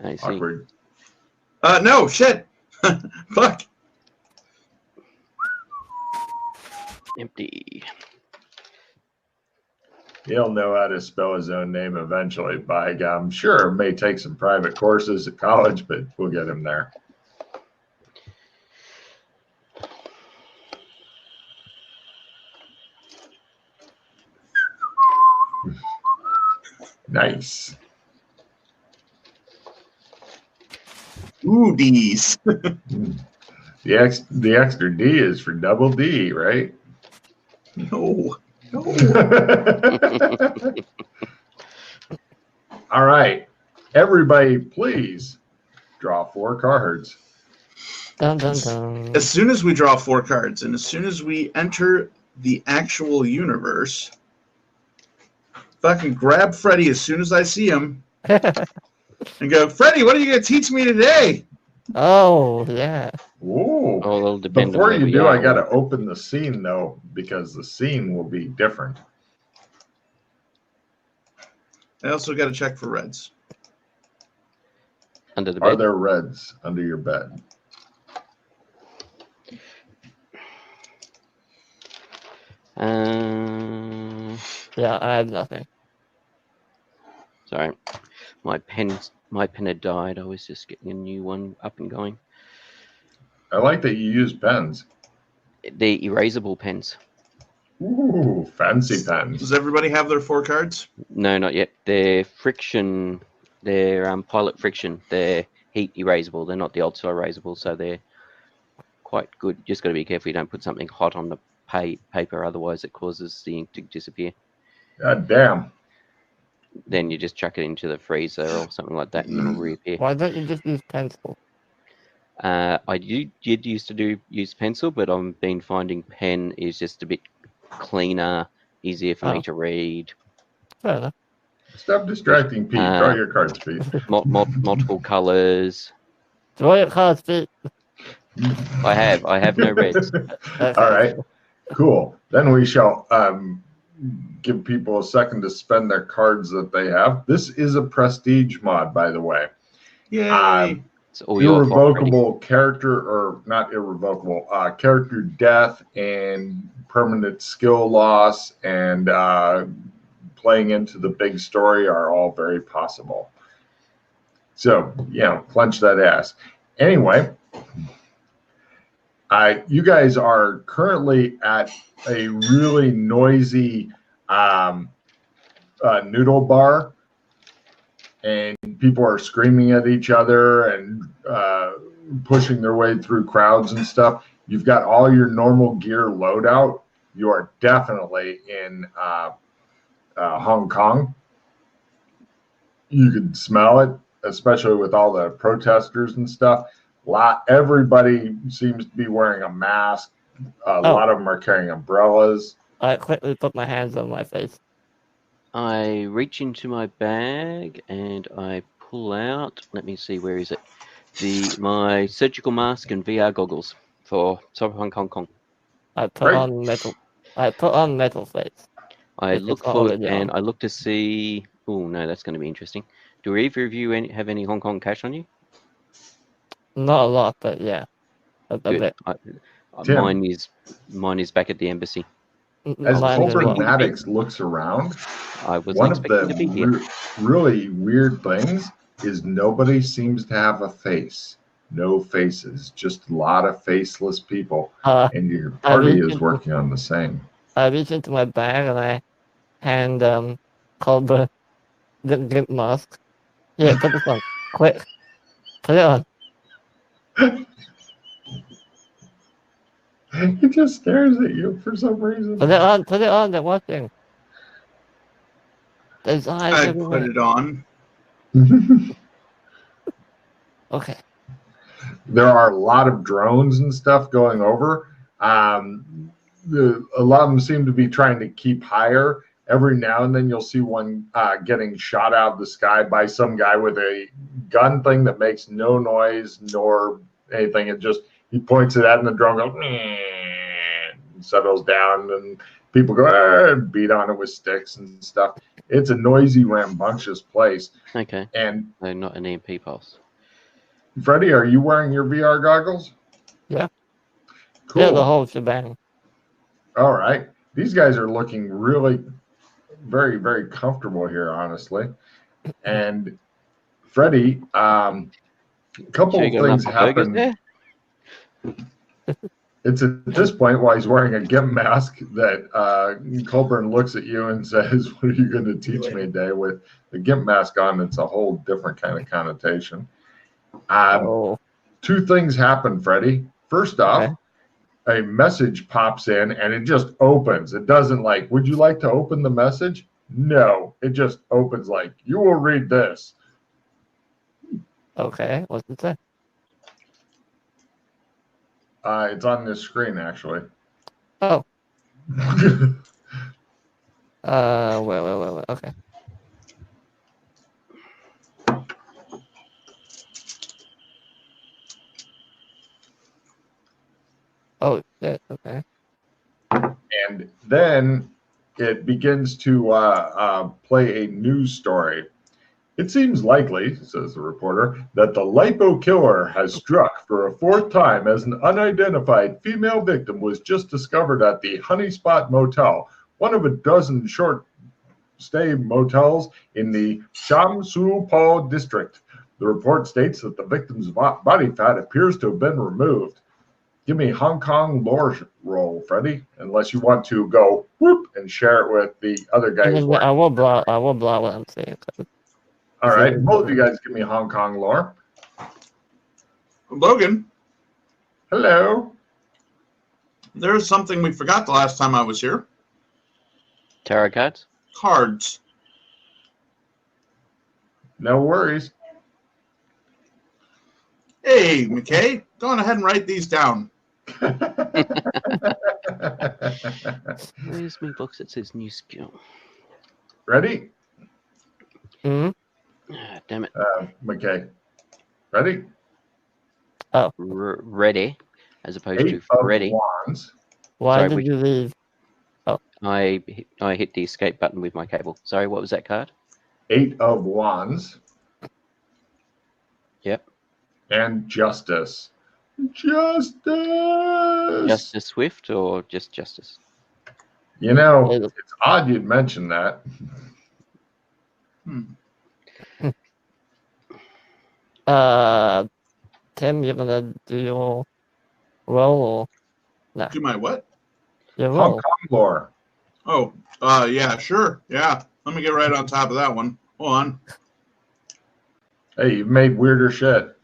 I see. Awkward. No, shit. Fuck. Empty. He'll know how to spell his own name eventually. By God, I'm sure it may take some private courses at college, but we'll get him there. Nice. Ooh, D's. The extra D is for double D, right? No. All right. Everybody, please draw 4 cards. Dun, dun, dun. As soon as we draw 4 cards, and as soon as we enter the actual universe, fucking grab Freddy as soon as I see him and go, Freddy, what are you going to teach me today? Oh, yeah. Ooh. Oh, it'll depend Before on you where do, we I are. got to open the scene, though, because the scene will be different. I also got to check for reds. Under the Are bed. there reds under your bed? Yeah, I have nothing. Sorry, my pen had died. I was just getting a new one up and going. I like that you use pens. The erasable pens. Ooh, fancy pens. Does everybody have their 4 cards? No, not yet. They're friction. They're pilot friction. They're heat erasable. They're not the old style erasable, so they're quite good. Just got to be careful you don't put something hot on the paper, otherwise it causes the ink to disappear. God damn. Then you just chuck it into the freezer or something like that, and it'll reappear. Why don't you just use pencil? I did used to use pencil, but I've been finding pen is just a bit cleaner, easier for me to read. Fair enough. Stop distracting Pete. Draw your cards, Pete. Multiple colors. Draw your cards, Pete. I have no reds. Okay. All right. Cool. Then we shall give people a second to spend their cards that they have. This is a prestige mod, by the way. Yay. It's all your fault, Freddie. Irrevocable character, or not irrevocable, character death and permanent skill loss and playing into the big story are all very possible. So, clench that ass. Anyway, you guys are currently at a really noisy noodle bar, and people are screaming at each other and pushing their way through crowds and stuff. You've got all your normal gear loadout. You are definitely in Hong Kong. You can smell it, especially with all the protesters and stuff. Everybody seems to be wearing a mask. A lot of them are carrying umbrellas. I quickly put my hands on my face. I reach into my bag and I pull out. Let me see, where is it? My surgical mask and VR goggles for Cyberpunk Hong Kong. I put on metal face. I look for it and I look to see. Oh no, that's going to be interesting. Do either of you have any Hong Kong cash on you? Not a lot, but yeah, a bit. Mine is back at the embassy. As Colbert Maddox looks around, one of the really weird things is nobody seems to have a face. No faces, just a lot of faceless people, and your party is working on the same. I reach into my bag and I hand Colbert the mask. Yeah, put this on. Quick. Put it on. He just stares at you for some reason. Put it on, they're watching. There's eyes I everywhere. put it on. Okay. There are a lot of drones and stuff going over. A lot of them seem to be trying to keep higher. Every now and then you'll see one getting shot out of the sky by some guy with a gun thing that makes no noise nor anything. He points it at and the drone goes and settles down, and People go and beat on it with sticks and stuff. It's a noisy, rambunctious place. Okay. And No, not an EMP pulse. Freddie, are you wearing your VR goggles? Yeah. Cool. Yeah, the whole shebang. All right. These guys are looking really very, very comfortable here, honestly. And Freddie, a couple Sure of you got things enough burgers happen. there? It's at this point while he's wearing a GIMP mask that Colburn looks at you and says, "What are you going to teach me today?" With the GIMP mask on, it's a whole different kind of connotation. Oh. Two things happen, Freddie. First off, Okay. a message pops in and it just opens. It doesn't like, "Would you like to open the message?" No, it just opens like, "You will read this." Okay. What's it say? It's on this screen, actually. Oh. Wait. Okay. Oh, yeah, okay. And then it begins to play a news story. "It seems likely," says the reporter, "that the lipo killer has struck for a fourth time as an unidentified female victim was just discovered at the Honey Spot Motel, one of a dozen short-stay motels in the Shamsu district. The report states that the victim's body fat appears to have been removed." Give me Hong Kong lore roll, Freddie, unless you want to go whoop and share it with the other guy. I will blow what I'm saying. All right, both of you guys give me Hong Kong lore. Logan, Hello. there's something we forgot the last time I was here. Tarot cards? Cards. No worries. Hey, McKay, go on ahead and write these down. Where's my box that says new skill? Ready? Hmm? Ah, damn it. McKay. Ready? Ready, as opposed Eight to of ready. wands. Why Sorry, did which- you leave? I hit the escape button with my cable. Sorry, what was that card? Eight of wands. Yep. And justice. Justice. Justice Swift or just Justice? You know, it's odd you'd mention that. Tim, you're gonna do your roll or no? Do my what? Your Hong roll. Kong lore. Oh, yeah, sure. Yeah, let me get right on top of that one. Hold on. Hey, you've made weirder shit.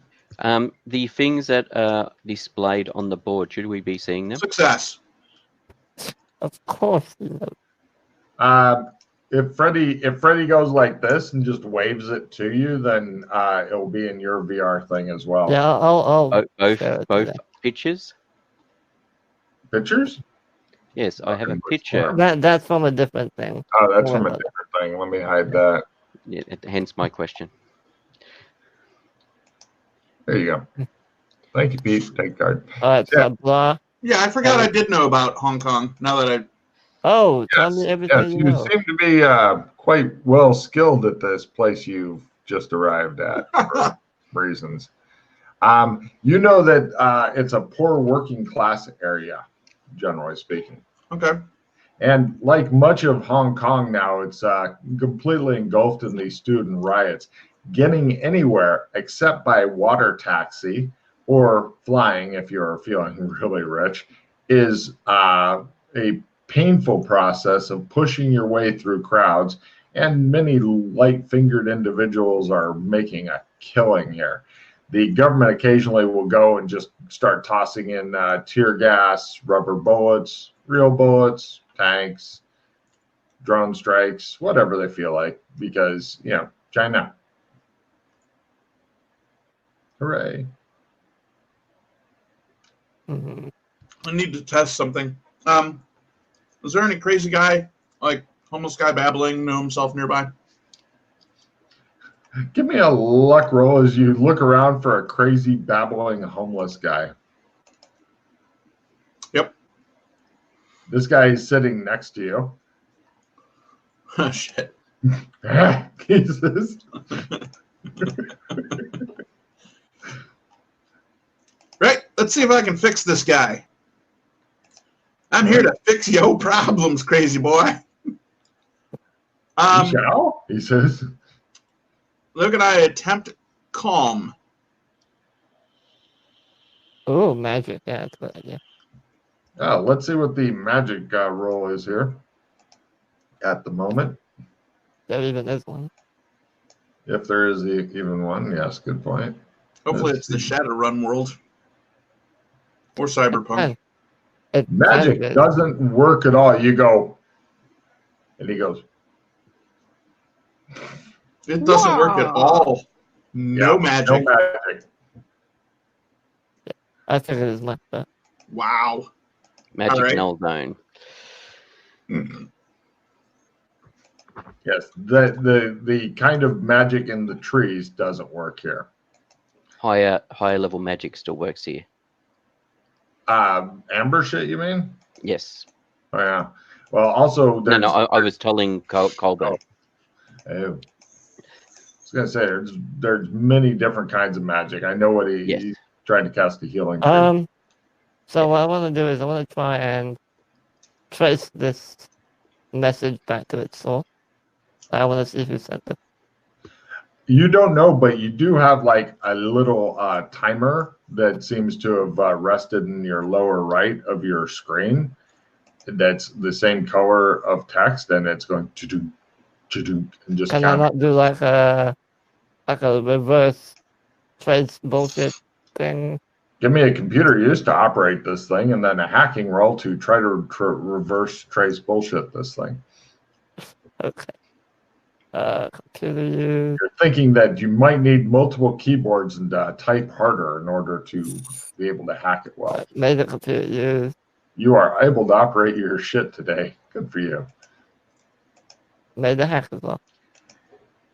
The things that are displayed on the board, should we be seeing them? Success. Of course. You know. If Freddie goes like this and just waves it to you, then it'll be in your VR thing as well. Yeah, I'll Both share it both today. pictures? Pictures? Yes, I have a Okay, picture. That's from a different thing. Oh, that's from a different thing. Let me hide that. Yeah, hence my question. There you go. Thank you, Pete. Take card. All right, Yeah. so blah. Yeah, I forgot I did know about Hong Kong. Now that I Oh, tell me everything Yes, you you know. seem to be quite well skilled at this place you've just arrived at for reasons. You know that it's a poor working class area, generally speaking. okay. And like much of Hong Kong now, it's completely engulfed in these student riots. Getting anywhere except by water taxi or flying, if you're feeling really rich, is a painful process of pushing your way through crowds. And many light-fingered individuals are making a killing here. The government occasionally will go and just start tossing in tear gas, rubber bullets, real bullets, tanks, drone strikes, whatever they feel like, because, you know, China. Hooray. Mhm. I need to test something. Was there any crazy guy, like homeless guy babbling to himself nearby? Give me a luck roll as you look around for a crazy, babbling, homeless guy. Yep. This guy is sitting next to you. Oh, shit. He says, Right, let's see if I can fix this guy. I'm here to fix your problems, crazy boy. "You shall?" He says. Look at I attempt calm. Oh, magic. Yeah, that's a good idea. Let's see what the magic roll is here at the moment. There even is one. If there is even one. Yes, good point. Hopefully Let's it's the see. Shadowrun world. Or Cyberpunk. And it Magic is. doesn't work at all. You go, and he goes, It doesn't work at all. No "Yeah, magic. No magic." I think it is much better. Wow. Magic Alright. null zone. Yes, the kind of magic in the trees doesn't work here. Higher level magic still works here. Amber shit, you mean? Yes. Oh yeah. Well, also No, I was telling Colbert. Oh. I was gonna say there's many different kinds of magic. I know what Yes. he's trying to cast a healing. Tree. So what I want to do is I want to try and trace this message back to its source. I want to see who sent it. You don't know, but you do have like a little timer that seems to have rested in your lower right of your screen. That's the same color of text, and it's going to do, and just Can I count. not do like a reverse trace bullshit thing? Give me a computer used to operate this thing, and then a hacking roll to try to reverse trace bullshit this thing. Okay. Computer use. You're thinking that you might need multiple keyboards and type harder in order to be able to hack it well. Made a computer use. You are able to operate your shit today. Good for you. Made a hack as well.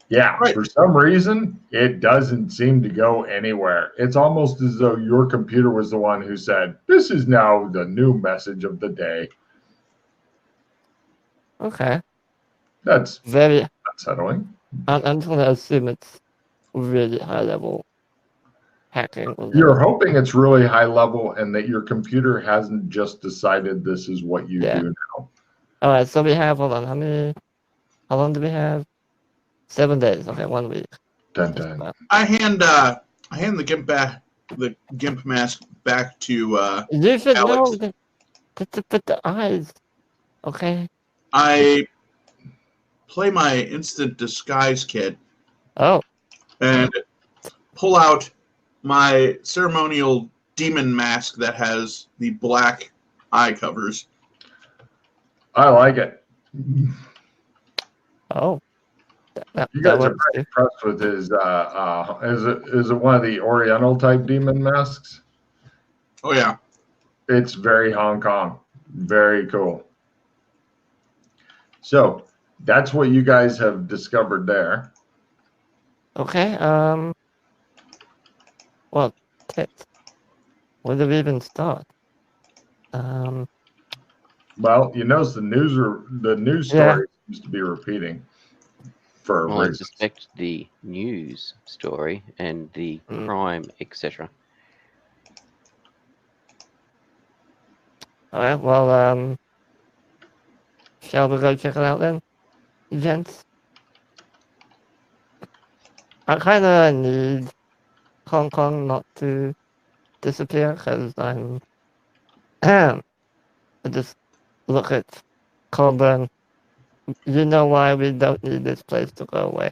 Yeah, Right. For some reason, it doesn't seem to go anywhere. It's almost as though your computer was the one who said, "This is now the new message of the day." Okay. That's Very. unsettling. I'm just gonna assume it's really high level hacking. You're hoping it's really high level and that your computer hasn't just decided this is what you Yeah. do now. All right. So we have. Hold on. How long do we have? 7 days. Okay, 1 week. Dun, dun. I hand the gimp mask back to You should know Alex. that. To put the eyes. Okay. I play my instant disguise kit Oh. and pull out my ceremonial demon mask that has the black eye covers. I like it. Oh. You guys are works pretty too. impressed with his. Is it one of the Oriental type demon masks? Oh yeah. It's very Hong Kong. Very cool. So that's what you guys have discovered there. Okay. Well, tits. Where do we even start? Well, you notice the news Yeah. story seems to be repeating for Well, I reasons. suspect the news story and the Mm. crime, etc. All right. Well, shall we go check it out then, gents? I kind of need Hong Kong not to disappear because I just look at Colburn. You know why we don't need this place to go away.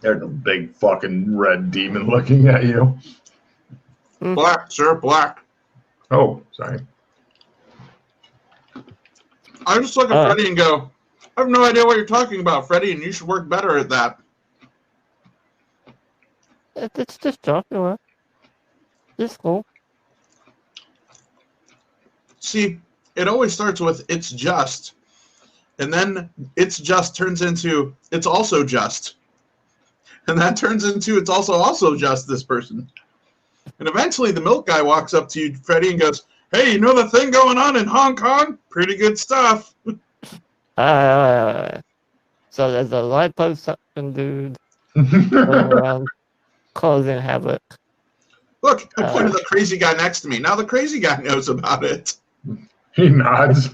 There's a big fucking red demon looking at you. Black, sir, black. Oh, sorry. I just look at Freddy and go, I have no idea what you're talking about, Freddy, and you should work better at that. It's just Joshua. He's cool. See, it always starts with "it's just," and then "it's just" turns into "it's also just," and that turns into "it's also just this person." And eventually the milk guy walks up to you, Freddie, and goes, "Hey, you know the thing going on in Hong Kong? Pretty good stuff." So there's a liposuction dude going around causing havoc. Look, I pointed the crazy guy next to me. Now the crazy guy knows about it. He nods.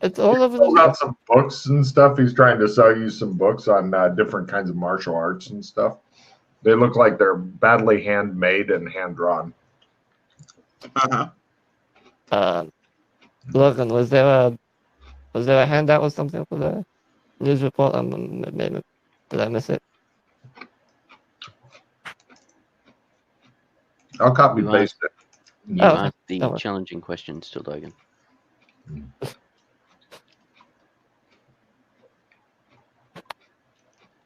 It's all over Pulls the out some books and stuff. He's trying to sell you some books on different kinds of martial arts and stuff. They look like they're badly handmade and hand drawn. Logan, was there a handout or something for the news report? Maybe did I miss it? I'll copy You paste it. You Oh, okay. asked the Don't worry. challenging questions to Logan.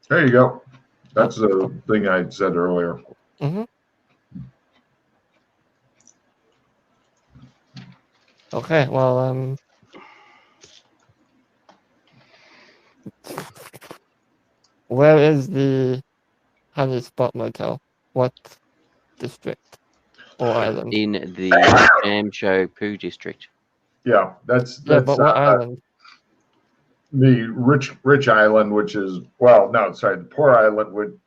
There you go. That's the thing I said earlier. Mm-hmm. Okay, well, where is the Honey Spot Motel? What district or island? In the Jam Show Poo District. Yeah, that's Yeah, but what island? the rich island, which is the poor island would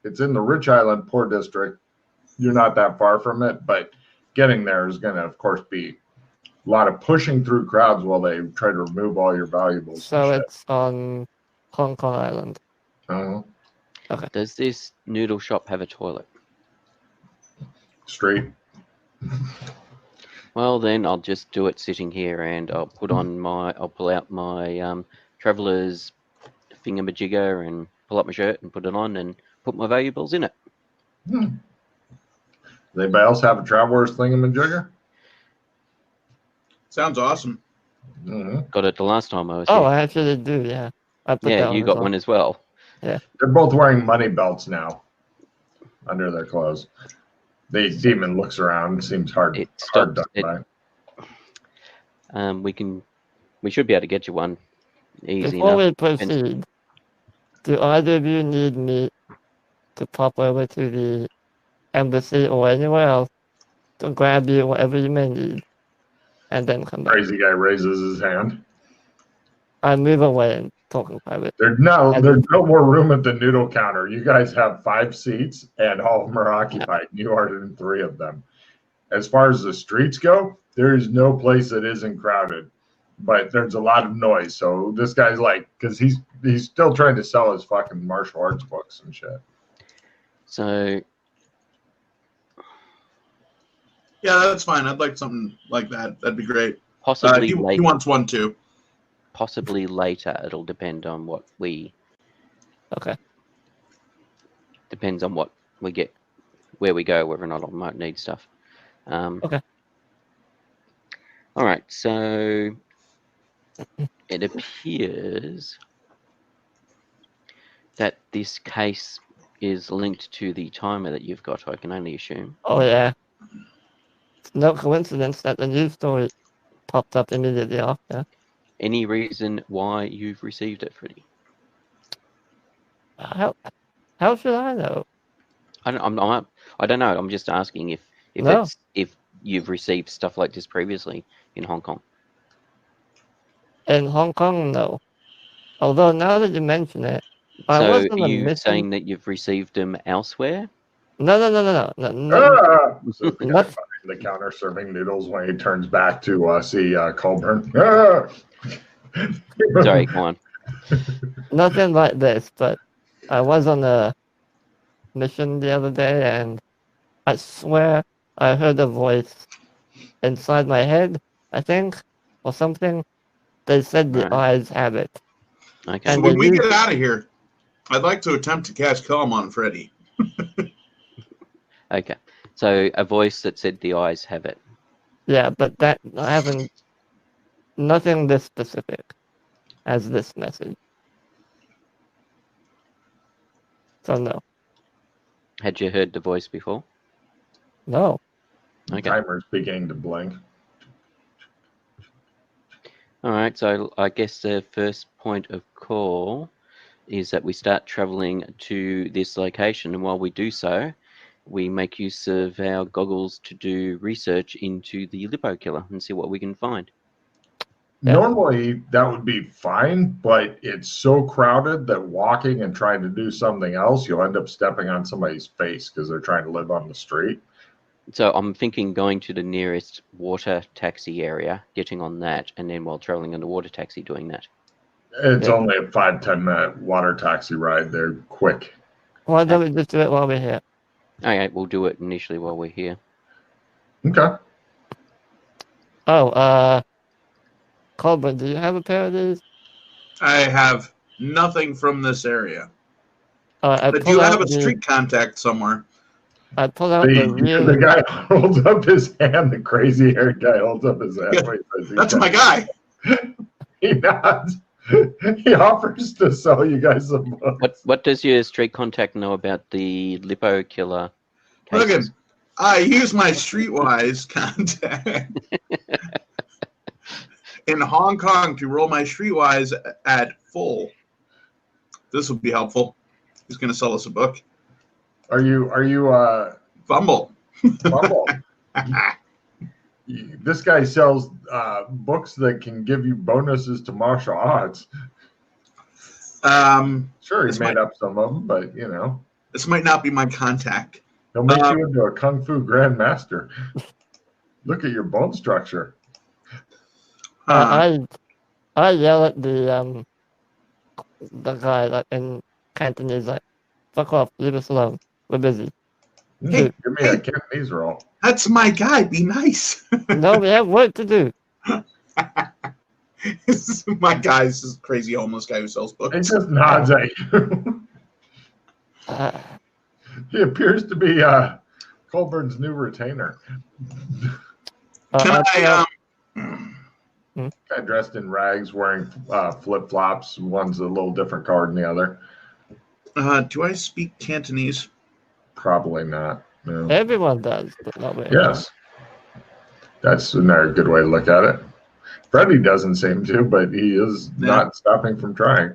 it's in the rich island poor district. You're not that far from it, but getting there is going to, of course, be a lot of pushing through crowds while they try to remove all your valuables. So it's on Hong Kong Island. Does this noodle shop have a toilet? Straight. Well, then I'll just do it sitting here, and I'll pull out my traveler's thingamajigger and pull up my shirt and put it on and put my valuables in it. Does anybody else have a traveler's thingamajigger? Sounds awesome. Got it the last time I was Oh, here. I actually do, yeah. Yeah, you got one as well. They're both wearing money belts now under their clothes. The demon looks around, seems hard done by. We should be able to get you one easy Before enough. we proceed, do either of you need me to pop over to the embassy or anywhere else to grab you whatever you may need and then come back? Crazy guy raises his hand. I move away and talk in private. There's no more room at the noodle counter. You guys have 5 seats and all of them are occupied. You are in 3 of them. As far as the streets go, there is no place that isn't crowded, but there's a lot of noise. So this guy's because he's still trying to sell his fucking martial arts books and shit. So Yeah, that's fine. I'd like something like that. That'd be great. possibly He later. wants one too. Possibly later. It'll depend on what we. Okay. Depends on what we get, where we go, whether or not I might need stuff. Okay. All right. So it appears that this case is linked to the timer that you've got. I can only assume. Oh, yeah. It's no coincidence that the news story popped up immediately after. Any reason why you've received it, Freddie? How should I know? I don't know. I'm just asking if No. if you've received stuff like this previously in Hong Kong. In Hong Kong, no. Although now that you mention it, I So was are on a you mission. saying that you've received them elsewhere? No. So the guy behind the counter serving noodles when he turns back to see Colburn. Sorry, go on. Nothing like this, but I was on a mission the other day, and I swear I heard a voice inside my head, I think, or something. They said the Right. eyes have it. Okay. So And when they we use- get out of here, I'd like to attempt to cast Calm on Freddy. Okay. So a voice that said the eyes have it. Yeah, but that I haven't. Nothing this specific as this message. So no. Had you heard the voice before? No. Okay. Timer's beginning to blink. All right. So I guess the first point of call is that we start traveling to this location, and while we do so, we make use of our goggles to do research into the Lippo killer and see what we can find. Yeah. Normally that would be fine, but it's so crowded that walking and trying to do something else, you'll end up stepping on somebody's face because they're trying to live on the street. So I'm thinking going to the nearest water taxi area, getting on that, and then while traveling in the water taxi doing that. It's Yeah. only a 5-10 minute water taxi ride. They're quick. Why don't we just do it while we're here? Okay, we'll do it initially while we're here. Okay. Oh, Colburn, do you have a pair of these? I have nothing from this area. I But pull you out have a the- street contact somewhere. I pull out the The really. guy holds up his hand. The crazy haired guy holds up his hand. Wait, That's my guy. He nods. He offers to sell you guys some books. What does your street contact know about the Lippo killer Look cases? I use my streetwise contact in Hong Kong to roll my streetwise at full. This would be helpful. He's going to sell us a book. Are you Fumble. Bumble? This guy sells books that can give you bonuses to martial arts. Sure, he This made might- up some of them, but you know, This might not be my contact. he'll make you into a kung fu grandmaster. Look at your bone structure. Huh. I yell at the guy like in Cantonese like, fuck off, leave us alone. We're busy. Give me a Cantonese roll. That's my guy. Be nice. No, we have work to do. My guy's this crazy homeless guy who sells He books. just nods at you. He appears to be Colburn's new retainer. Can I? Guy dressed in rags, wearing flip flops. One's a little different card than the other. Do I speak Cantonese? Probably not. No. Everyone does, but not me. Yes. That's another good way to look at it. Freddie doesn't seem to, but he is not stopping from trying.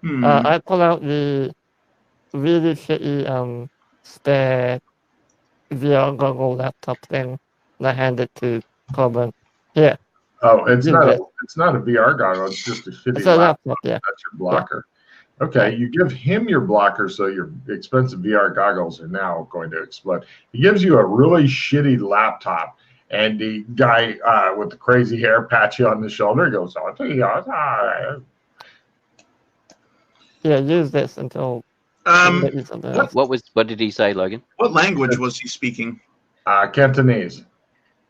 I pull out the really shitty spare VR goggle laptop thing and I hand it to Colburn. Here, Oh, it's Yeah, not but- it's not a VR goggle. It's just a shitty it's a laptop. laptop, yeah. That's your blocker. Okay, you give him your blocker, so your expensive VR goggles are now going to explode. He gives you a really shitty laptop, and the guy with the crazy hair pats you on the shoulder, goes, Yeah, use this until we get something else. What did he say, Logan? What language was he speaking? Cantonese.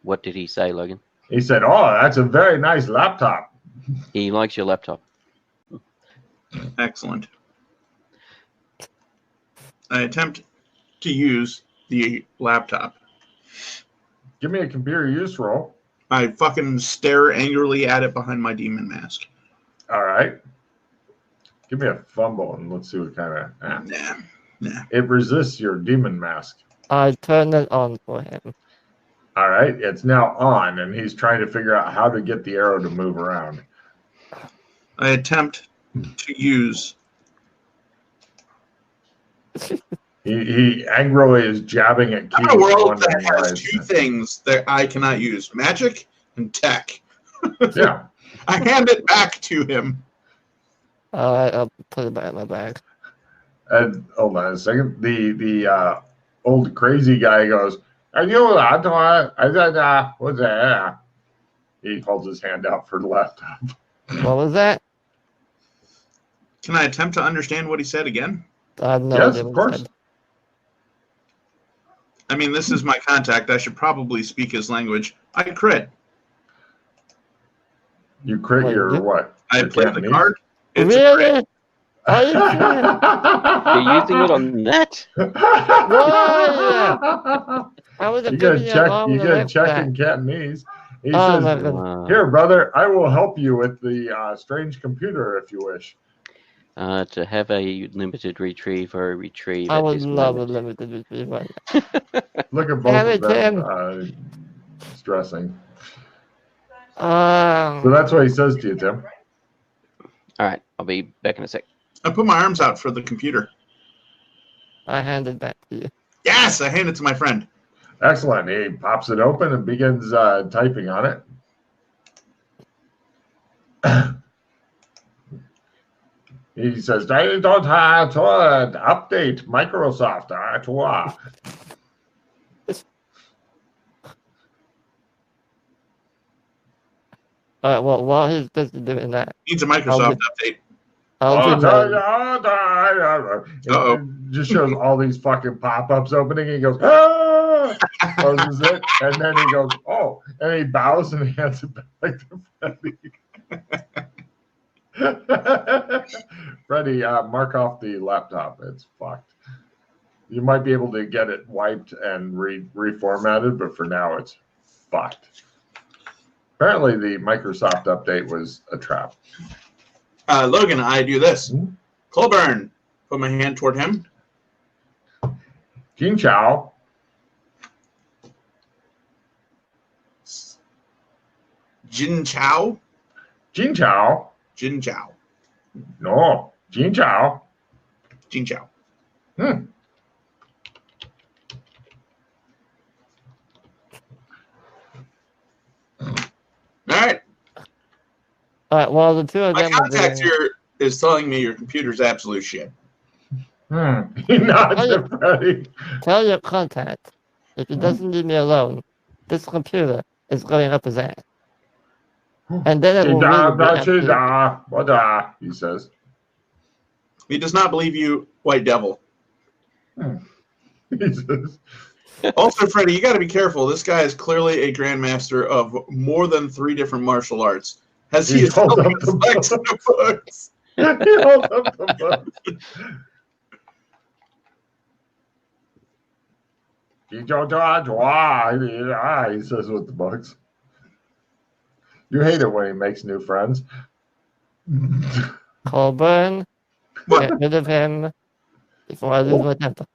What did he say, Logan? He said, "Oh, that's a very nice laptop." He likes your laptop. Excellent. I attempt to use the laptop. Give me a computer use roll. I fucking stare angrily at it behind my demon mask. All right. Give me a fumble and let's see what kind of. Nah. It resists your demon mask. I turn it on for him. All right, it's now on, and he's trying to figure out how to get the arrow to move around. I attempt to use. He angrily is jabbing at keys. I'm in a world wondering that why has it's- two things that I cannot use: magic and tech. Yeah. I hand it back to him. I'll put it back in my bag. And hold on a second. The old crazy guy goes, "Are you allowed to?" I said, "What's that?" He holds his hand out for the laptop. What was that? Can I attempt to understand what he said again? I have no Yes, idea of what course. it said. I mean, this is my contact. I should probably speak his language. I crit. You crit Wait, your you- I what? Your play the Cantonese? card. It's a crit. Really? Are you serious? You're using it on that? I was You giving gotta you an check. arm You and a gotta leg check back. in Cantonese. He Oh my says, goodness. "Here, brother, I will help you with the strange computer if you wish." To have a limited retrieve or a retrieve I at would this love a moment. limited retrieve right Look at both Damn of it, them stressing. now. So that's what he says to you, Tim. All right, I'll be back in a sec. I put my arms out for the computer. I hand it back to you. Yes, I hand it to my friend. Excellent. He pops it open and begins typing on it. He says, I don't have to update Microsoft. All right. Well, while he's busy doing that, Needs a Microsoft update. I'll do my. Uh-oh. It just shows all these fucking pop-ups opening. He goes, ah! Closes it, and then he goes, oh, and he bows and he hands it back to Freddie. Freddie, mark off the laptop. It's fucked. You might be able to get it wiped and reformatted, but for now it's fucked. Apparently the Microsoft update was a trap. Logan, I do this. Colburn, put my hand toward him. Jin Chao. Jin Chao. Jin Chao. Jin Chao. No, Jin Chao. Jin Chao. Hmm. All right. All right. Well, the two of My them. Are contact doing, here is telling me your computer's absolute shit. He nods at Freddie. Tell your contact if he doesn't leave me alone, this computer is going up his ass. And then it will really be absolute. He says. He does not believe you, White Devil. He says. Also, Freddie, you got to be careful. This guy is clearly a grandmaster of more than 3 different martial arts. Has he holds up the books? He holds up the books. He says with the bugs. You hate it when he makes new friends. Colburn, get rid of him before I lose my temper.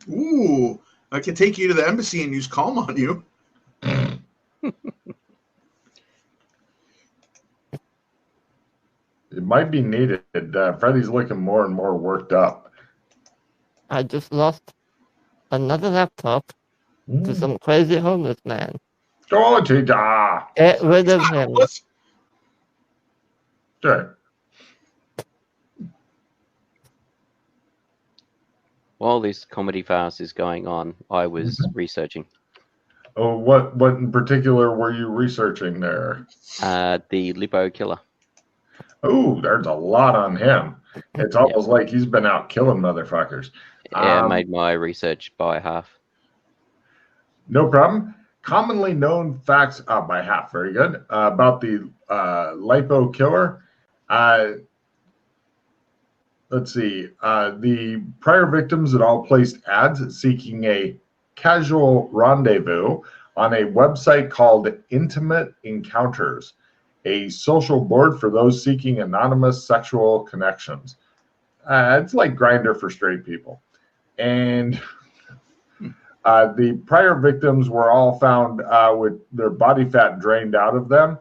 Ooh, I can take you to the embassy and use calm on you. It might be needed. Freddie's looking more and more worked up. I just lost another laptop to some crazy homeless man. Get rid of him. Sure. While this comedy farce is going on, I was researching. Oh, what in particular were you researching there? The Lippo killer. Oh, there's a lot on him. It's almost like he's been out killing motherfuckers. Yeah, I made my research by half. No problem. Commonly known facts by half. Very good. About the Lipo killer. Let's see. The prior victims had all placed ads seeking a casual rendezvous on a website called Intimate Encounters, a social board for those seeking anonymous sexual connections. It's like Grindr for straight people. And the prior victims were all found with their body fat drained out of them.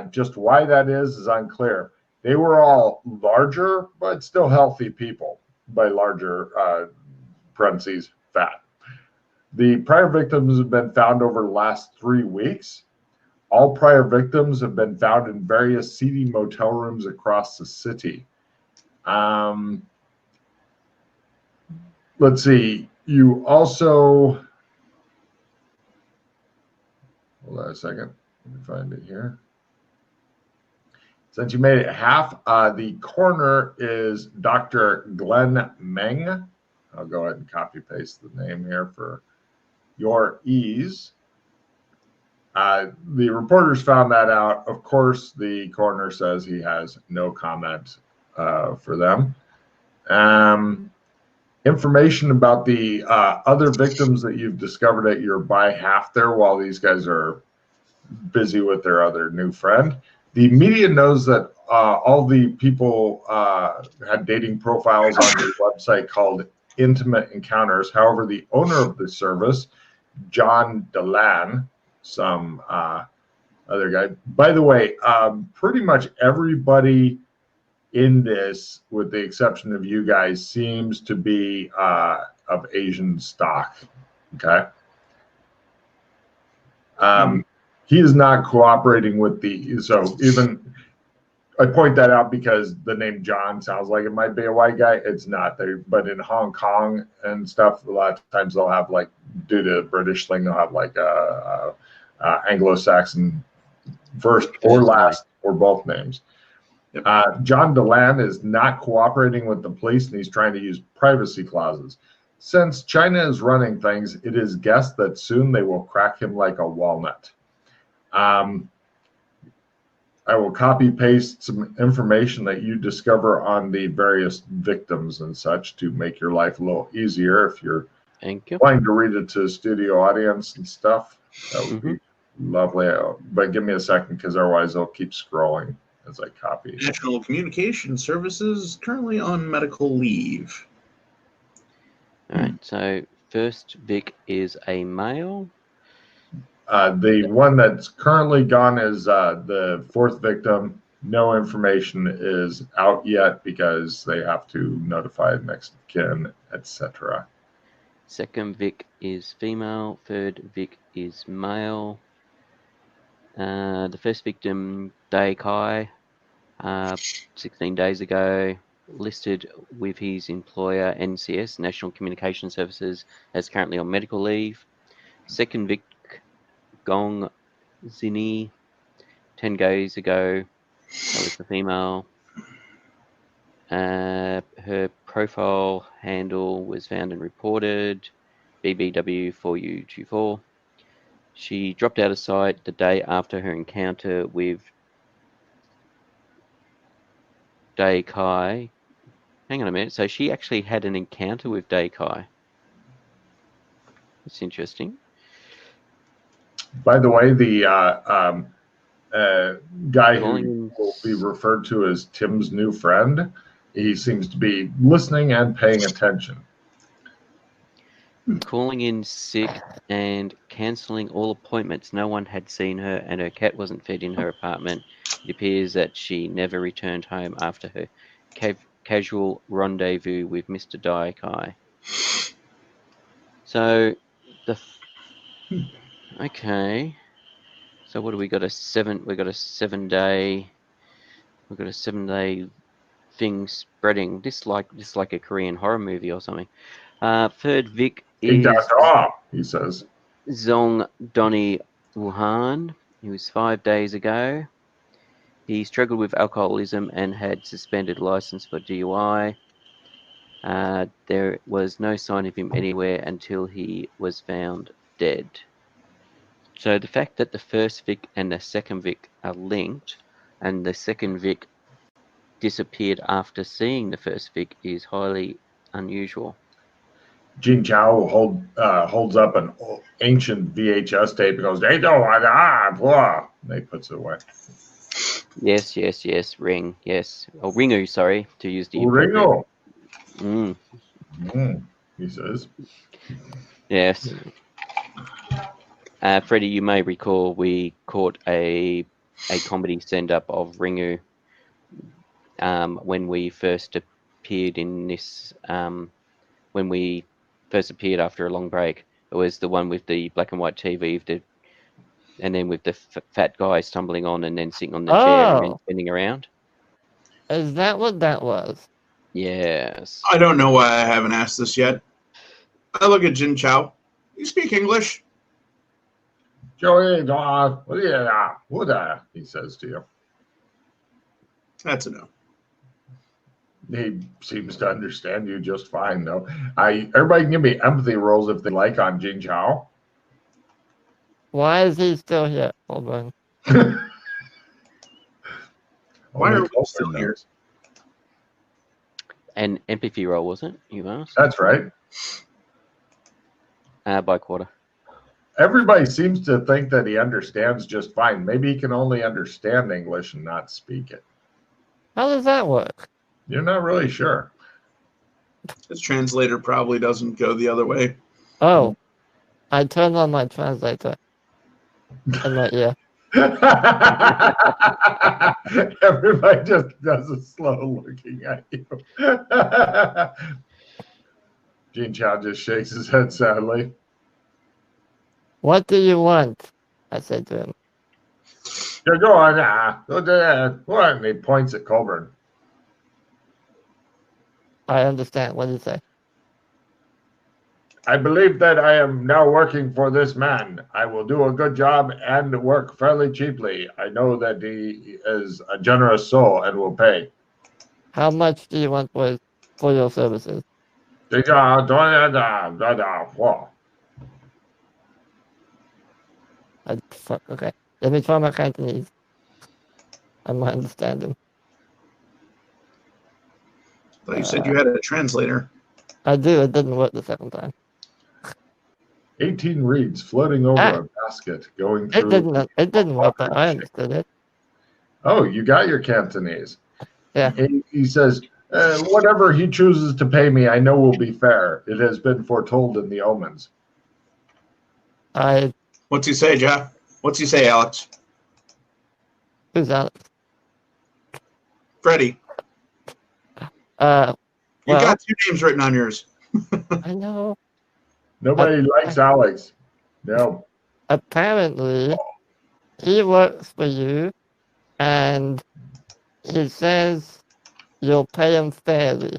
Just why that is unclear. They were all larger, but still healthy people, by larger parentheses, fat. The prior victims have been found over the last 3 weeks. All prior victims have been found in various seedy motel rooms across the city. Let's see. You also... Hold on a second. Let me find it here. Since you made it half, the coroner is Dr. Glenn Meng. I'll go ahead and copy paste the name here for your ease. The reporters found that out. Of course, the coroner says he has no comment for them. Information about the other victims that you've discovered at your by half there while these guys are busy with their other new friend. The media knows that all the people had dating profiles on the website called Intimate Encounters. However, the owner of the service, John Delan, some other guy. By the way, pretty much everybody in this, with the exception of you guys, seems to be of Asian stock. Okay. He is not cooperating with so even I point that out because the name John sounds like it might be a white guy. It's not. But in Hong Kong and stuff, a lot of times they'll have, like, due to the British thing, they'll have like a Anglo-Saxon first or last or both names. John Delan is not cooperating with the police, and he's trying to use privacy clauses. Since China is running things, it is guessed that soon they will crack him like a walnut. I will copy paste some information that you discover on the various victims and such to make your life a little easier. If you're planning to read it to a studio audience and stuff, that would be lovely. But give me a second, because otherwise I'll keep scrolling as I copy. National Communication Services currently on medical leave. All right. So first Vic is a male. The one that's currently gone is the fourth victim. No information is out yet because they have to notify next of kin, etc. Second Vic is female. Third Vic is male. The first victim, Dae Kai, 16 days ago, listed with his employer NCS, National Communication Services, as currently on medical leave. Second Vic, Gong Zini, 10 days ago, that was the female. Her profile handle was found and reported, BBW4U24. She dropped out of sight the day after her encounter with Dae Kai. Hang on a minute. So she actually had an encounter with Dae Kai. That's interesting. By the way, the guy who will be referred to as Tim's new friend, he seems to be listening and paying attention. Calling in sick and cancelling all appointments. No one had seen her, and her cat wasn't fed in her apartment. It appears that she never returned home after her casual rendezvous with Mr. Dae Kai. So okay. So what do we got? We got a 7 day. We've got a 7 day thing spreading. This like a Korean horror movie or something. Third Vic is he says Zong Donnie Wuhan. He was 5 days ago. He struggled with alcoholism and had suspended license for DUI. There was no sign of him anywhere until he was found dead. So the fact that the first Vic and the second Vic are linked, and the second Vic disappeared after seeing the first Vic, is highly unusual. Jin Chao holds up an ancient VHS tape and goes, "They don't want blah." And he puts it away. Yes. Ring. Yes. Oh, Ringu, sorry, to use the Ringu. He says. Yes. Freddie, you may recall we caught a comedy send-up of Ringu when we first appeared in this. When we first appeared after a long break, it was the one with the black and white TV, and then with the fat guy stumbling on and then sitting on the chair and then spinning around. Is that what that was? Yes. I don't know why I haven't asked this yet. I look at Jin Chao. You speak English? Joey, what he says to you. That's a no. He seems to understand you just fine, though. Everybody can give me empathy rolls if they like on Jin Chao. Why is he still here? Hold on. Why are we still here? An empathy roll, wasn't it? You asked? That's right. By quarter. Everybody seems to think that he understands just fine. Maybe he can only understand English and not speak it. How does that work? You're not really sure. His translator probably doesn't go the other way. Oh, I turned on my translator. I'm not, yeah. Everybody just does a slow looking at you. Gene Chow just shakes his head sadly. What do you want? I said to him. Go on, what? And he points at Colburn. I understand. What do you say? I believe that I am now working for this man. I will do a good job and work fairly cheaply. I know that he is a generous soul and will pay. How much do you want for your services? Fuck, okay. Let me try my Cantonese. I might understand him. But you said you had a translator. I do. It didn't work the second time. 18 reeds floating over a basket going through. It didn't work, but I understood it. Oh, you got your Cantonese. Yeah. He says, whatever he chooses to pay me, I know will be fair. It has been foretold in the omens. What's he say, Jeff? What's he say, Alex? Who's Alex? Freddie. You got two names written on yours. I know. Nobody likes Alex. No. Apparently, he works for you, and he says you'll pay him fairly,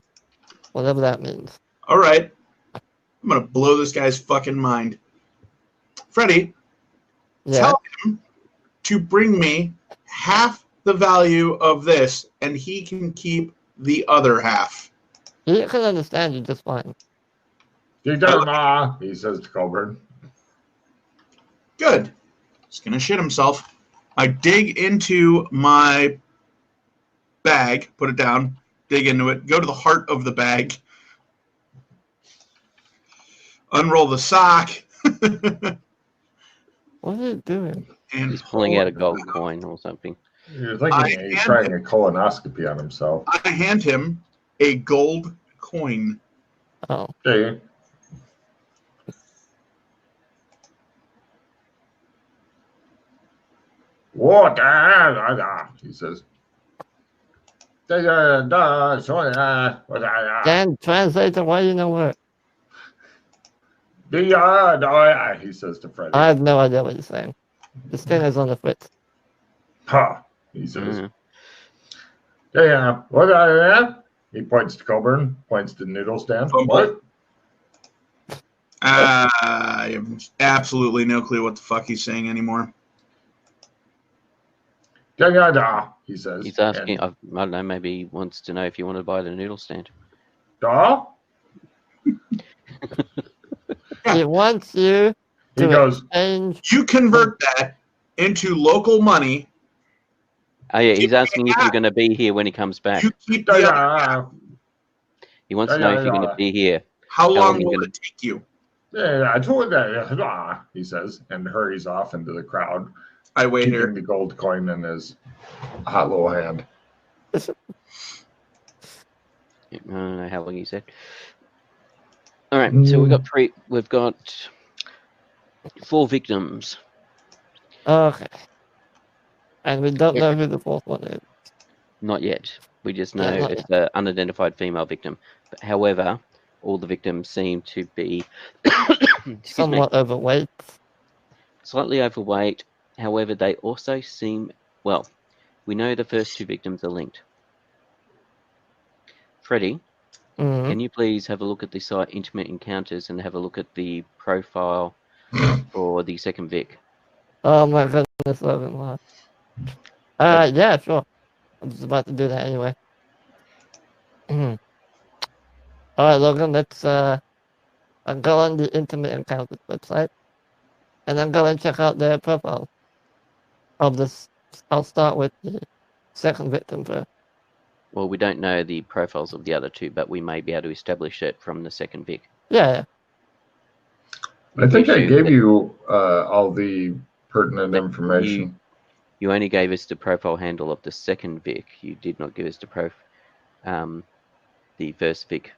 whatever that means. All right. I'm going to blow this guy's fucking mind. Freddie, tell him to bring me half the value of this, and he can keep the other half. He can understand you just fine. He says to Colburn. Good. He's going to shit himself. I dig into my bag, put it down, dig into it, go to the heart of the bag, unroll the sock. What are you doing? And he's pulling out a gold coin or something. You're thinking he's trying a colonoscopy on himself. I hand him a gold coin. Oh. Okay. What? He says. Dan, translator, why do you know what? He says to Freddie. I have no idea what you're saying. This thing is on the fritz. Ha! He says. What? He points to Colburn, points to the noodle stand. What? I have absolutely no clue what the fuck he's saying anymore. He says. He's asking, I don't know, maybe he wants to know if you want to buy the noodle stand. Da? He wants you to exchange. You convert that into local money. Oh, yeah, he's asking if you're going to be here when he comes back. You keep He wants to know if you're going to be here. How long will it take you? Yeah, I told that. He says, and hurries off into the crowd. I wait here. Keeping the gold coin in his hot little hand. I don't know how long he said. All right, so we've got 4 victims. Okay. And we don't know who the fourth one is. Not yet. We just know it's the unidentified female victim. But however, all the victims seem to be somewhat overweight. Slightly overweight. However, they also seem, well, we know the first 2 victims are linked. Freddie, can you please have a look at the site Intimate Encounters and have a look at the profile for the second Vic? Oh my goodness, Logan. Yeah, sure. I'm just about to do that anyway. Alright, Logan, let's I'll go on the Intimate Encounters website and I'm going to check out their profile of this. I'll start with the second victim first. Well, we don't know the profiles of the other 2, but we may be able to establish it from the second Vic. Yeah. I think I gave you all the pertinent information. You only gave us the profile handle of the second Vic. You did not give us the first Vic.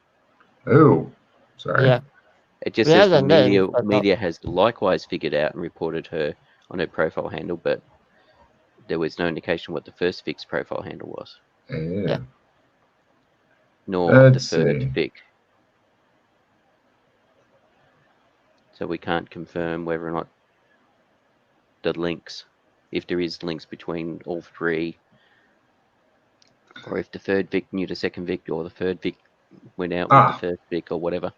Oh, sorry. Yeah. It just says the media has likewise figured out and reported her on her profile handle, but there was no indication what the first Vic's profile handle was, Yeah. nor Let's the third see. Vic. So we can't confirm whether or not the links, if there is links between all three, or if the third Vic knew the second Vic, or the third Vic went out with the first Vic, or whatever.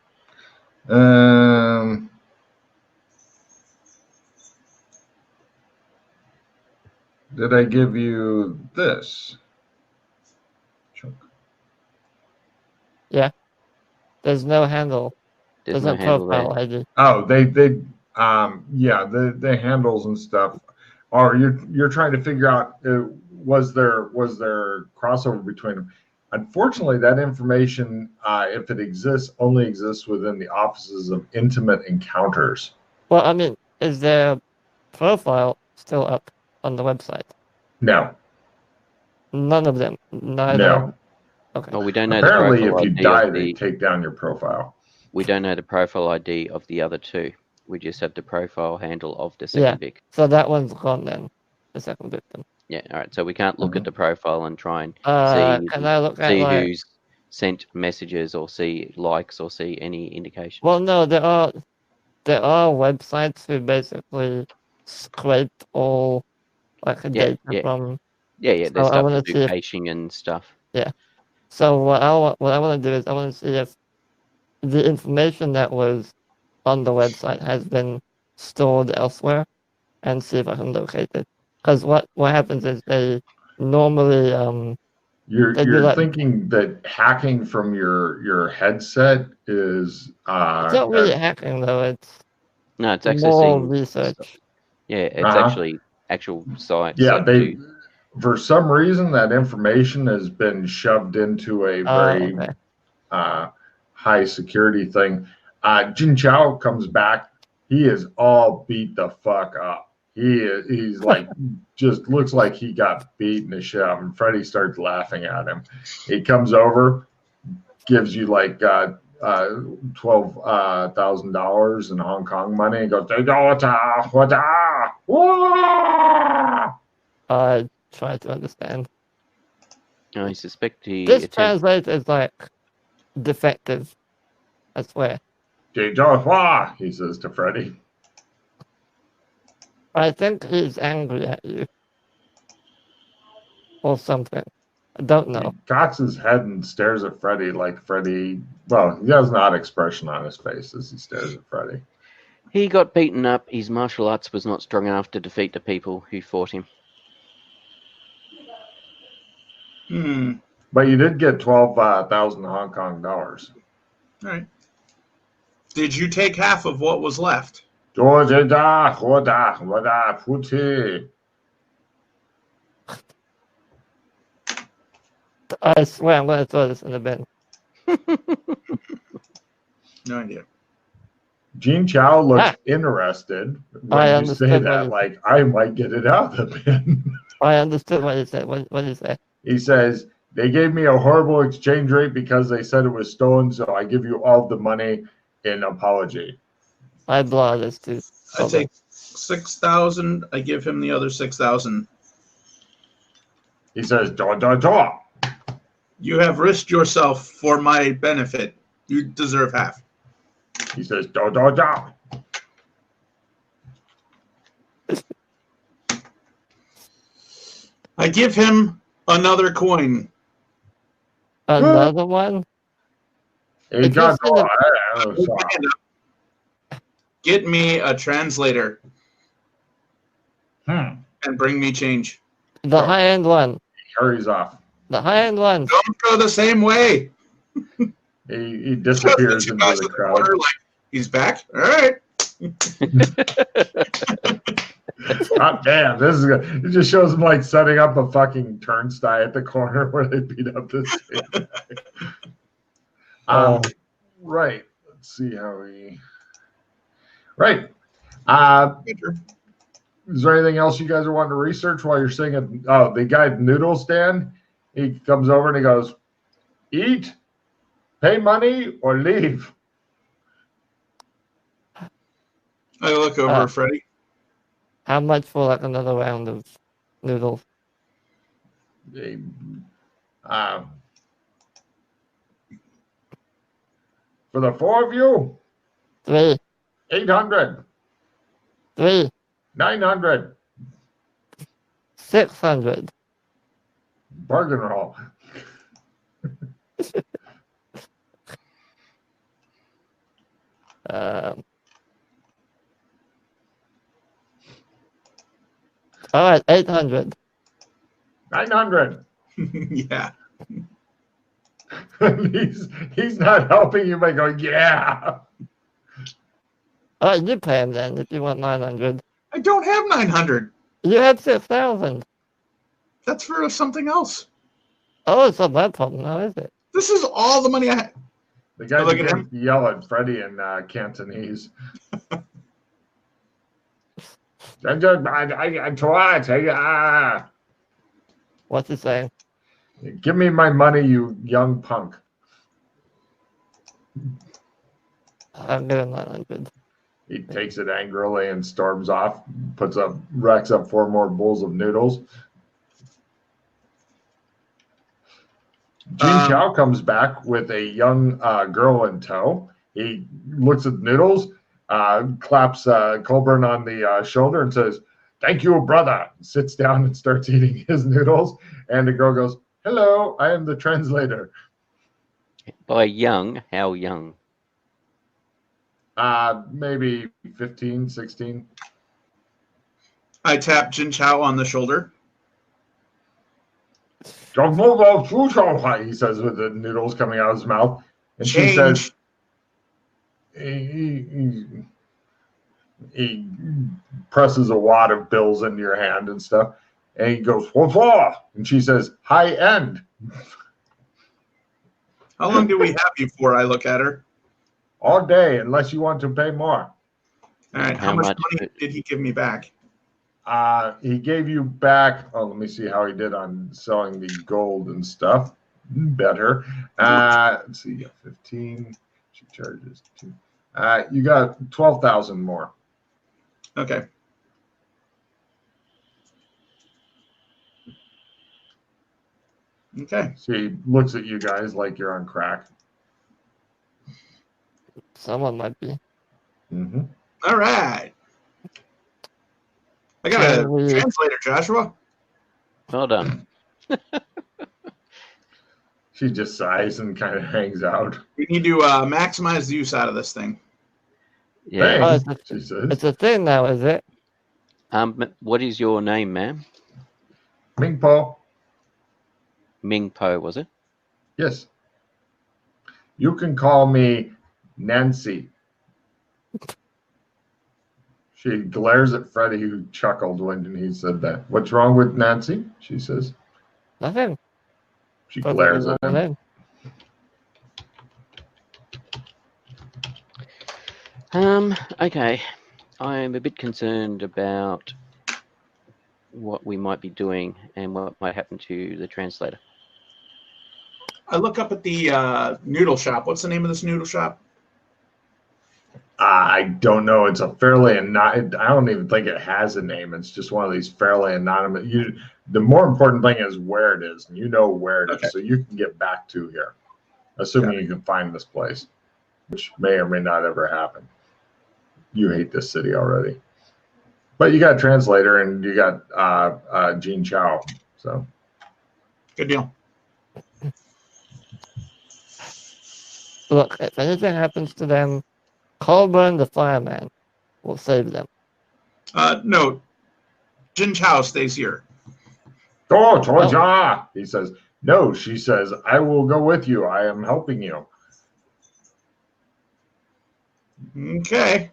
Did I give you this? Yeah. There's no handle. There's There's no handle there. profile ID. Oh, yeah, the handles and stuff. Or you're trying to figure out was there crossover between them? Unfortunately, that information, if it exists, only exists within the offices of Intimate Encounters. Well, I mean, is their profile still up on the website? No. None of them. Neither. No. Okay. Well, we don't know Apparently, the if profile you ID die, of they the. take down your profile. We don't know the profile ID of the other two. We just have the profile handle of the second Vic. So that one's gone then. The second victim. Yeah. All right. So we can't look at the profile and try and Can I look at who's sent messages or see likes or see any indication. Well, no, there are websites who basically scraped all data from. Yeah. There's stuff to do caching and stuff. Yeah. So what I want to do is I want to see if the information that was on the website has been stored elsewhere, and see if I can locate it. Because what happens is they normally You're thinking that hacking from your headset is it's not really hacking though. It's accessing more research. Stuff. Yeah, it's actually actual sites. Yeah, for some reason that information has been shoved into a very high security thing. Jin Chao comes back. He is all beat the fuck up. He's like just looks like he got beaten to shit up, and Freddie starts laughing at him. He comes over, gives you like $12,000 in Hong Kong money, and goes, I try to understand. I suspect this translates as like defective. I swear. He says to Freddie. I think he's angry at you. Or something. I don't know. He cocks his head and stares at Freddie like Freddie. Well, he has an odd expression on his face as he stares at Freddie. He got beaten up. His martial arts was not strong enough to defeat the people who fought him. But you did get 12,000 Hong Kong dollars. All right. Did you take half of what was left? I swear I'm going to throw this in the bin. No idea. Jin Chao looks interested when you say that, like, I might get it out of the bin. I understood what he said. What did he say? He says, they gave me a horrible exchange rate because they said it was stolen, so I give you all the money in apology. I blow this too. I take 6,000. I give him the other 6,000. He says, You have risked yourself for my benefit. You deserve half. He says, I give him another coin. Another one? Get me a translator. And bring me change. The high-end one. He hurries off. The high-end one. Don't go the same way. He disappears into the crowd. Like, he's back? All right. God damn, this is good. It just shows him like setting up a fucking turnstile at the corner where they beat up this guy. Right. Let's see how we. Right. Is there anything else you guys are wanting to research while you're singing? Oh, the guy at the noodle stand. He comes over and he goes, "Eat, pay money, or leave." I look over Freddie. How much for like another round of noodles. For the 4 of you, 3, 800, 3, 900, 600. bargain roll. All right, 800. 900. Yeah. he's not helping you by going, yeah. All right, you pay him then if you want 900. I don't have 900. You had 6,000. That's for something else. Oh, it's not my problem now, is it? This is all the money I have. The guy Look at begins to yell at Freddie in Cantonese. What's he saying? Give me my money, you young punk. I'm giving 900. He takes it angrily and storms off, racks up 4 more bowls of noodles. Gene Chow comes back with a young girl in tow. He looks at the noodles, claps Colburn on the shoulder and says, "Thank you, brother." Sits down and starts eating his noodles. And the girl goes, "Hello, I am the translator." By young, how young? Maybe 15, 16. I tap Jin Chao on the shoulder. He says with the noodles coming out of his mouth. And she says, he presses a wad of bills into your hand and stuff. And he goes, "What for?" And she says, "High end." How long do we have you for? I look at her. All day, unless you want to pay more. All right. How much money did he give me back? He gave you back. Oh, let me see how he did on selling the gold and stuff. Better. Let's see. 15. She charges 2. You got 12,000 more. Okay. Okay. She looks at you guys like you're on crack. Someone might be. Mm-hmm. All right. I got a translator, Joshua. Well done. She just sighs and kind of hangs out. We need to maximize the use out of this thing. Yeah. Thanks, she says. It's a thing now, is it? What is your name, ma'am? Ming Po. Ming Po, was it? Yes. You can call me Nancy. She glares at Freddie, who chuckled when he said that. "What's wrong with Nancy?" she says. Nothing. She glares at him. Okay. I'm a bit concerned about what we might be doing and what might happen to the translator. I look up at the noodle shop. What's the name of this noodle shop? I don't know. It's a fairly I don't even think it has a name. It's just one of these fairly anonymous. The more important thing is where it is, and you know where it is, so you can get back to here, assuming you can find this place, which may or may not ever happen. You hate this city already, but you got a translator and you got Gene Chow, so good deal. Look, if anything happens to them, Colburn the fireman will save them. No, Jin Chao stays here. "Oh, Toja," he says. "No," she says, "I will go with you. I am helping you." Okay.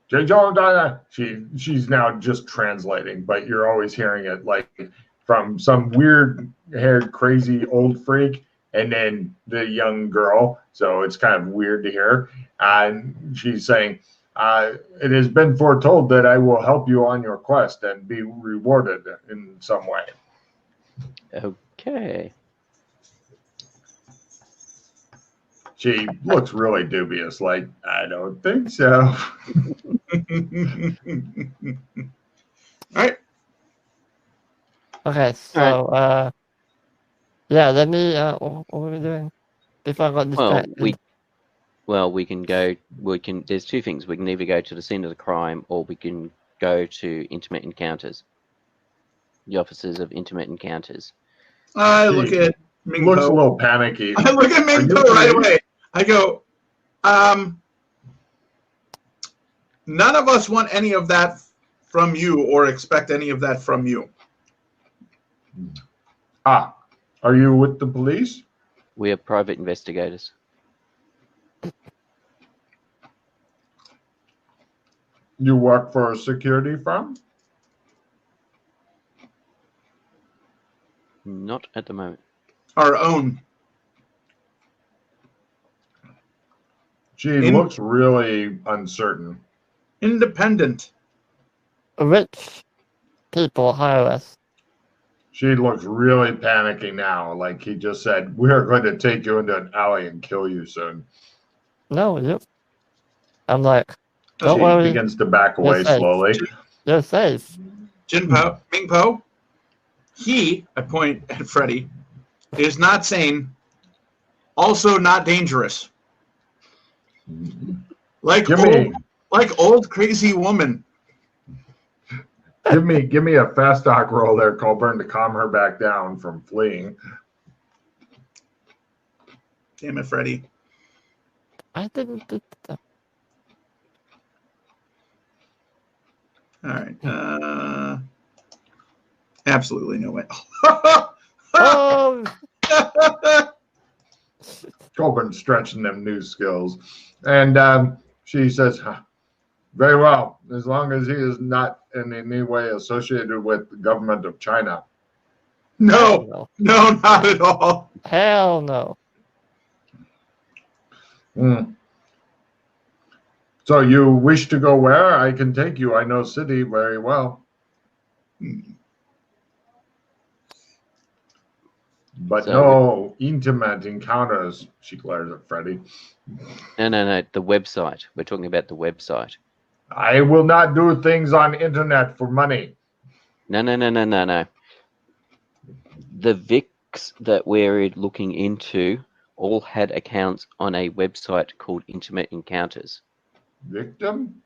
She's now just translating, but you're always hearing it like from some weird-haired, crazy old freak, and then the young girl. So it's kind of weird to hear. And she's saying, "It has been foretold that I will help you on your quest and be rewarded in some way." Okay. She looks really dubious, like, "I don't think so." All right. Okay, so yeah, let me. What were we doing before I got distracted? We can go. There's two things. We can either go to the scene of the crime, or we can go to intimate encounters. The officers of intimate encounters. I look at Ming Looks a Po. little panicky. I look at Ming Are you Po right police? away. I go, none of us want any of that from you or expect any of that from you. Are you with the police? We are private investigators. You work for a security firm? Not at the moment. Our own. She looks really uncertain. Independent. Rich people hire us. She looks really panicky now. Like he just said, we are going to take you into an alley and kill you soon. No, you. I'm like, don't She worry. begins to back away safe. slowly. You're safe. Ming Po, he, I point at Freddy, is not sane, also not dangerous. Like old crazy woman. Give me a fast talk roll there, Colburn, to calm her back down from fleeing. Damn it, Freddy. I didn't do that. All right. Absolutely no way. Oh, Colburn stretching them new skills. And she says, very well, as long as he is not in any way associated with the government of China. No, not at all. Hell no. So you wish to go where? I can take you. I know city very well. But no intimate encounters, she glares at Freddy. No. The website. We're talking about the website. I will not do things on internet for money. No. The Vics that we're looking into all had accounts on a website called Intimate Encounters. Victim?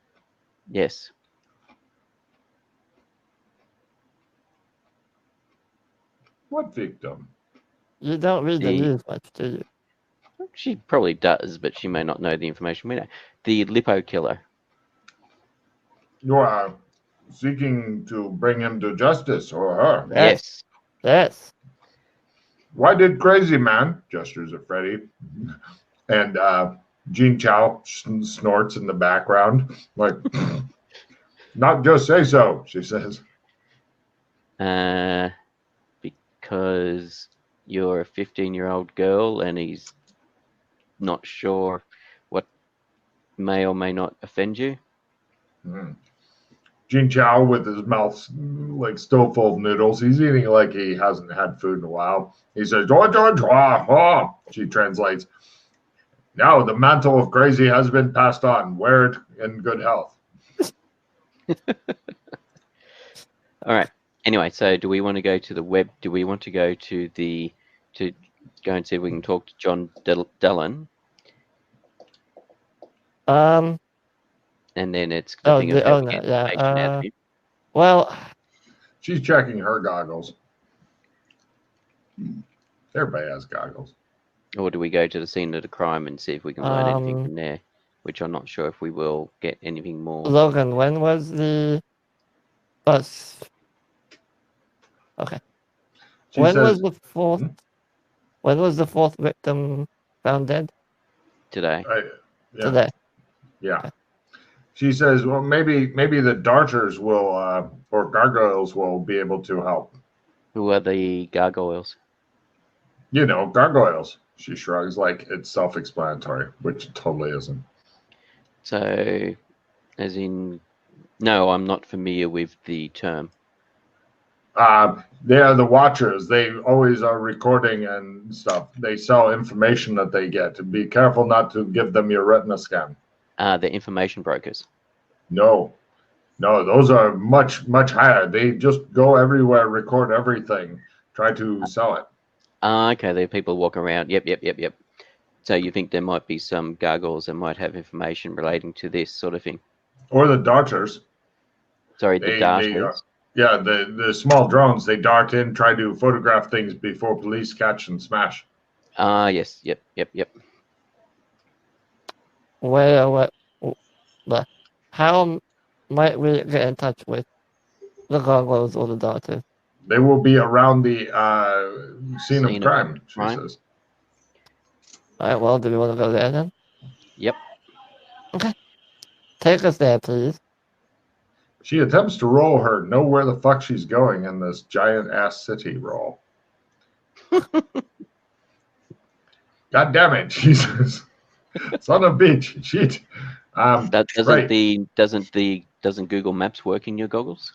Yes. What victim? You don't read the news much, do you? She probably does, but she may not know the information we know. The Lippo killer. You are seeking to bring him to justice, or her? Yes. Yes. Why did Crazy Man, gestures at Freddy, and Jean Chow snorts in the background, like, not just say so, she says. Because you're a 15-year-old girl and he's not sure what may or may not offend you. Jean Chow, with his mouth like still full of noodles, he's eating like he hasn't had food in a while. He says, "Oh." She translates, "Now the mantle of crazy has been passed on. Wear it in good health." All right. Anyway, so do we want to go to the web? Do we want to go to go and see if we can talk to John Dillon? And then it's the thing of how we get information out of him. Well, she's checking her goggles. Everybody has goggles. Or do we go to the scene of the crime and see if we can learn anything from there? Which I'm not sure if we will get anything more. Logan, when was the bus? Okay. When was the fourth victim found dead? Today. Today. Yeah. Okay. She says, well, maybe the darters will, or gargoyles will be able to help. Who are the gargoyles? You know, gargoyles. She shrugs like it's self-explanatory, which it totally isn't. So, as in, no, I'm not familiar with the term. They are the watchers. They always are recording and stuff. They sell information that they get. Be careful not to give them your retina scan. The information brokers. No. No, those are much, much higher. They just go everywhere, record everything, try to sell it. Okay, there are people walk around. Yep. So you think there might be some gargoyles that might have information relating to this sort of thing? Or the darters. Sorry, the darters. Yeah, the small drones, they dart in, try to photograph things before police catch and smash. Yes. Yep. How might we get in touch with the gargoyles or the darters? They will be around the scene of crime, she crime? says. All right, well, do we want to go there then? Yep. Okay. Take us there, please. She attempts to roll her know where the fuck she's going in this giant ass city roll. God damn it, she says. Son of a bitch, shit. Doesn't Google Maps work in your goggles?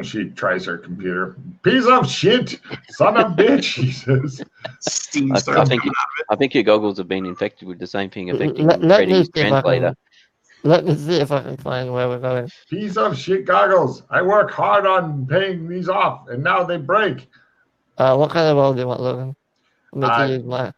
She tries her computer. Piece of shit, son of a bitch, she says. Steam starts coming out of it. I think your goggles have been infected with the same thing affecting Let me Freddy's see if I translator. Let me see if I can find where we're going. Piece of shit goggles. I work hard on paying these off, and now they break. What kind of roll do you want, Logan? Let me use my...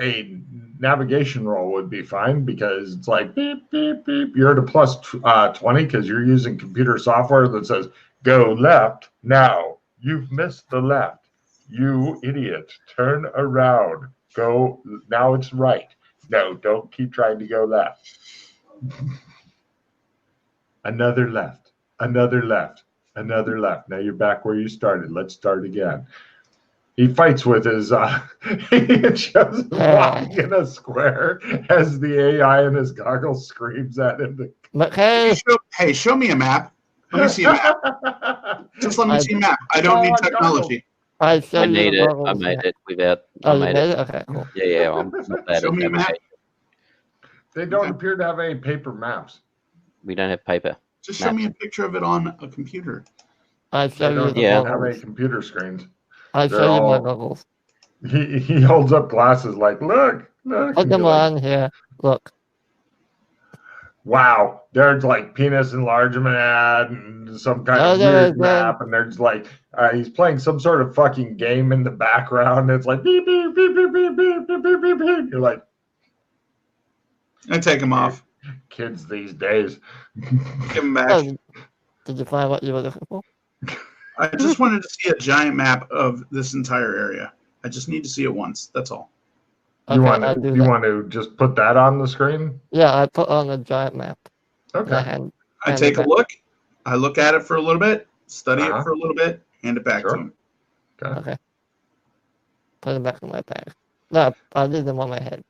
A navigation roll would be fine because it's like beep, beep, beep. You're at a plus 20 because you're using computer software that says go left now. You've missed the left. You idiot. Turn around. Go. Now it's right. No, don't keep trying to go left. Another left. Another left. Another left. Now you're back where you started. Let's start again. He fights with his, he shows walking in a square as the AI in his goggles screams at him. Hey, show me a map. Let me see a map. Just let me see a map. I don't need technology. I need it. I made it without. Oh, you made it? Okay, cool. Yeah. I'm not bad show me a map. They don't appear to have any paper maps. We don't have paper. Just show me a picture of it on a computer. I show you the don't have any computer screens. I show you my goggles. He holds up glasses like, look. Put them on here. Look. Wow. There's like penis enlargement ad and some kind of weird map. And there's like, he's playing some sort of fucking game in the background. It's like, beep, beep, beep, beep, beep, beep, beep, beep, beep, beep. You're like, I take them off. Kids these days. Give them back. Did you find what you were looking for? I just wanted to see a giant map of this entire area. I just need to see it once. That's all. Okay, you want to just put that on the screen? Yeah, I put on a giant map. Okay. I take a look. I look at it for a little bit, study it for a little bit, hand it back to him. Okay. Put it back in my bag. No, I leave them on my head.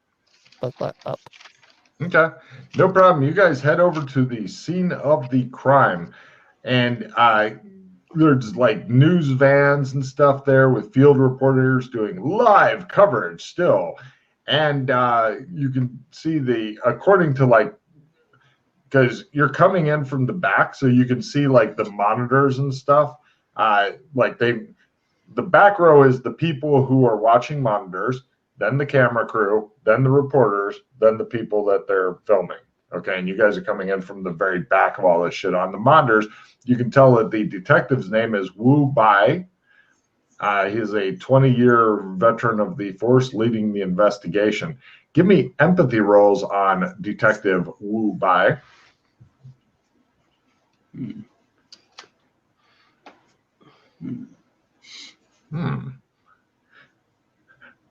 Put that up. Okay. No problem. You guys head over to the scene of the crime. And there's like news vans and stuff there with field reporters doing live coverage still. And you can see according to like, because you're coming in from the back, so you can see like the monitors and stuff. The back row is the people who are watching monitors, then the camera crew, then the reporters, then the people that they're filming. Okay, and you guys are coming in from the very back of all this shit. On the monitors, you can tell that the detective's name is Wu Bai. He's a 20-year veteran of the force leading the investigation. Give me empathy rolls on Detective Wu Bai.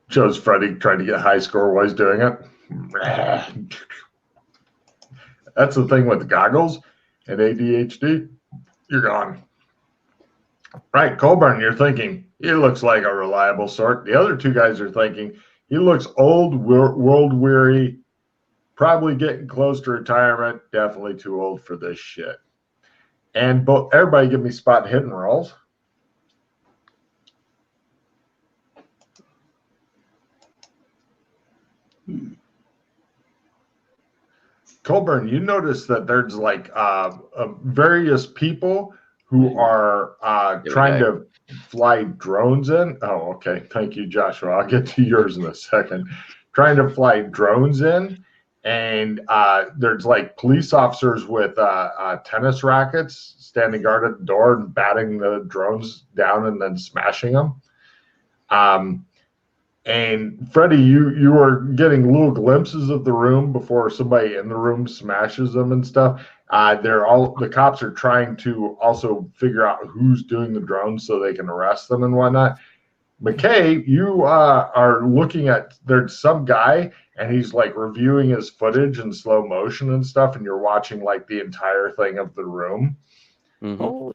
Shows Freddy trying to get a high score while he's doing it. That's the thing with goggles and ADHD. You're gone. Right, Colburn, you're thinking, he looks like a reliable sort. The other two guys are thinking, he looks old, world weary, probably getting close to retirement, definitely too old for this shit. And everybody give me spot hidden rolls. Colburn, you notice that there's like various people who are trying to fly drones in. Oh, okay. Thank you, Joshua. I'll get to yours in a second. Trying to fly drones in. and there's like police officers with tennis rackets standing guard at the door and batting the drones down and then smashing them. And Freddie, you are getting little glimpses of the room before somebody in the room smashes them and stuff. The cops are trying to also figure out who's doing the drones so they can arrest them and whatnot. McKay, you are looking at, there's some guy and he's like reviewing his footage in slow motion and stuff, and you're watching like the entire thing of the room. Mhm. Oh,